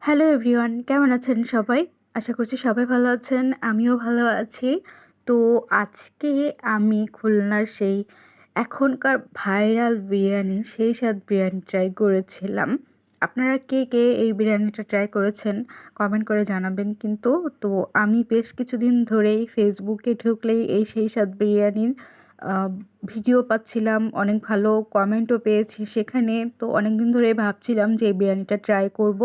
Hello everyone, কেমন আছেন সবাই? আশা করছি সবাই ভালো আছেন। আমিও ভালো আছি। তো আজকে আমি খুলনার সেই এখনকার ভাইরাল বিরিয়ানি, সেই স্বাদ বিরিয়ানি ট্রাই করেছিলাম। আপনারা কে, কে এই বিরিয়ানিটা ট্রাই করেছেন কমেন্ট করে জানাবেন কিন্তু। তো আমি বেশ কিছুদিন ধরেই ফেসবুকে ঢুকলেই এই সেই স্বাদ বিরিয়ানির আ ভিডিও পাচ্ছিলাম, অনেক ভালো কমেন্টও পেয়েছি সেখানে। তো অনেকদিন ধরেই ভাবছিলাম যে এই বিরিয়ানিটা ট্রাই করব।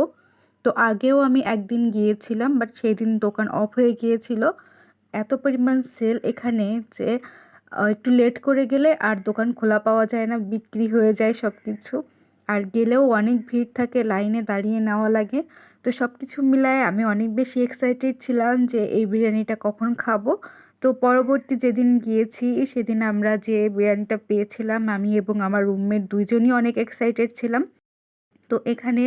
তো আগেও আমি একদিন গিয়েছিলাম, বাট সেদিন দোকান অফ হয়ে গিয়েছিল। এত পরিমাণ সেল এখানে যে একটু লেট করে গেলে আর দোকান খোলা পাওয়া যায় না, বিক্রি হয়ে যায় সব কিছু। আর গেলেও অনেক ভিড় থাকে, লাইনে দাঁড়িয়ে নেওয়া লাগে। তো সব কিছু মিলায়ে আমি অনেক বেশি এক্সাইটেড ছিলাম যে এই বিরিয়ানিটা কখন খাবো। তো পরবর্তী যেদিন গিয়েছি সেদিন আমরা যে বিরিয়ানিটা পেয়েছিলাম, আমি এবং আমার রুমমেট ২ জনই অনেক এক্সাইটেড ছিলাম। তো এখানে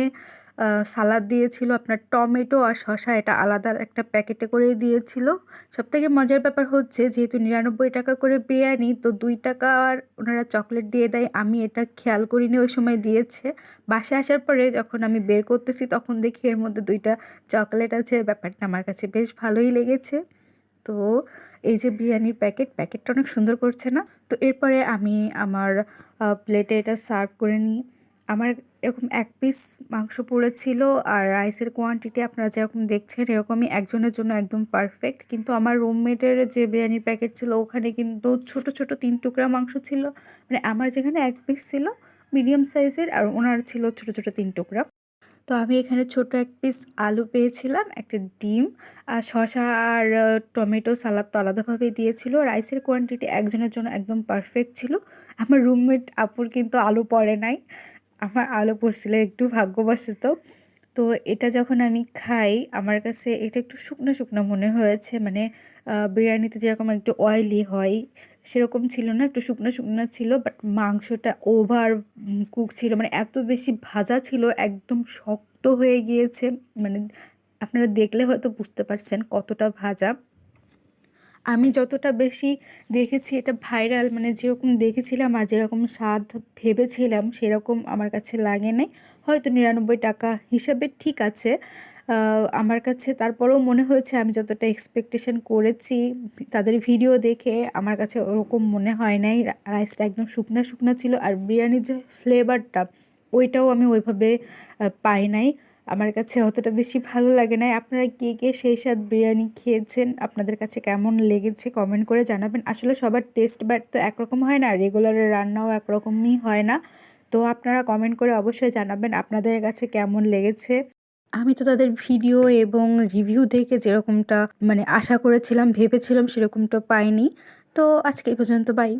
সালাদ দিয়েছিল, আপনার টমেটো আর শসা এটা আলাদা একটা প্যাকেটে করে দিয়েছিল। সবথেকে মজার ব্যাপার হচ্ছে যেহেতু ৳৯৯ করে বিরিয়ানি, তো ৳২ ওনারা চকলেট দিয়ে দেয়। আমি এটা খেয়াল করিনি ওই সময় দিয়েছে। বাসায় আসার পরে যখন আমি বের করতেছি তখন দেখি এর মধ্যে ২ টা চকলেট আছে। ব্যাপারটা আমার কাছে বেশ ভালোই লেগেছে। তো এই যে বিরিয়ানির প্যাকেটটা অনেক সুন্দর করছে না? তো এরপরে আমি আমার প্লেটে এটা সার্ভ করে নিই। আমার এরকম ১ পিস মাংস পড়েছিল, আর রাইসের কোয়ান্টিটি আপনারা যেরকম দেখছেন এরকমই একজনের জন্য একদম পারফেক্ট। কিন্তু আমার রুমমেটের যে বিরিয়ানির প্যাকেট ছিল ওখানে কিন্তু ছোট, ছোট ৩ টুকরা মাংস ছিল। মানে আমার যেখানে ১ পিস ছিল মিডিয়াম সাইজের, আর উনার ছিল ছোট, ছোট ৩ টুকরা। তো আমি এখানে ছোট ১ পিস আলু পেয়েছিলাম, একটা ডিম, আর শসা আর টমেটো সালাদ তো আলাদাভাবেই দিয়েছিল। রাইসের কোয়ান্টিটি একজনের জন্য একদম পারফেক্ট ছিল। আমার রুমমেট আপুর কিন্তু আলু পড়ে নাই। আমার আলু পড়ছিল একটু ভাগ্যবশত। তো এটা যখন আমি খাই আমার কাছে এটা একটু শুকনো, শুকনো মনে হয়েছে। মানে বিরিয়ানিতে যেরকম একটু অয়েলি হয় সেরকম ছিল না, একটু শুকনো, শুকনো ছিল। বাট মাংসটা ওভার কুক ছিল। মানে এত বেশি ভাজা ছিল, একদম শক্ত হয়ে গিয়েছে। মানে আপনারা দেখলে হয়তো বুঝতে পারছেন কতটা ভাজা। আমি যতটা বেশি দেখেছি এটা ভাইরাল, মানে যেরকম দেখেছিলাম আর যেরকম স্বাদ ভেবেছিলাম সেরকম আমার কাছে লাগে নাই। হয়তো ৳৯৯ হিসাবে ঠিক আছে। আমার কাছে তারপরেও মনে হয়েছে আমি যতটা এক্সপেকটেশন করেছি তাদের ভিডিও দেখে আমার কাছে ওরকম মনে হয় নাই। রাইসটা একদম শুকনা, শুকনা ছিল, আর বিরিয়ানির যে ফ্লেভারটা ওইটাও আমি ওইভাবে পাই নাই। আমার কাছে অতটা বেশি ভালো লাগে নাই। আপনারা কে, কে সেই স্বাদ বিরিয়ানি খেয়েছেন? আপনাদের কাছে কেমন লেগেছে কমেন্ট করে জানাবেন। আসলে সবার টেস্ট বাড তো একরকম হয় না, রেগুলারের রান্নাও একরকমই হয় না। তো আপনারা কমেন্ট করে অবশ্যই জানাবেন আপনাদের কাছে কেমন লেগেছে। আমি তো তাদের ভিডিও এবং রিভিউ দেখে যেরকমটা মানে আশা করেছিলাম, ভেবেছিলাম সেরকমটা পাইনি। তো আজকে এই পর্যন্ত, বাই।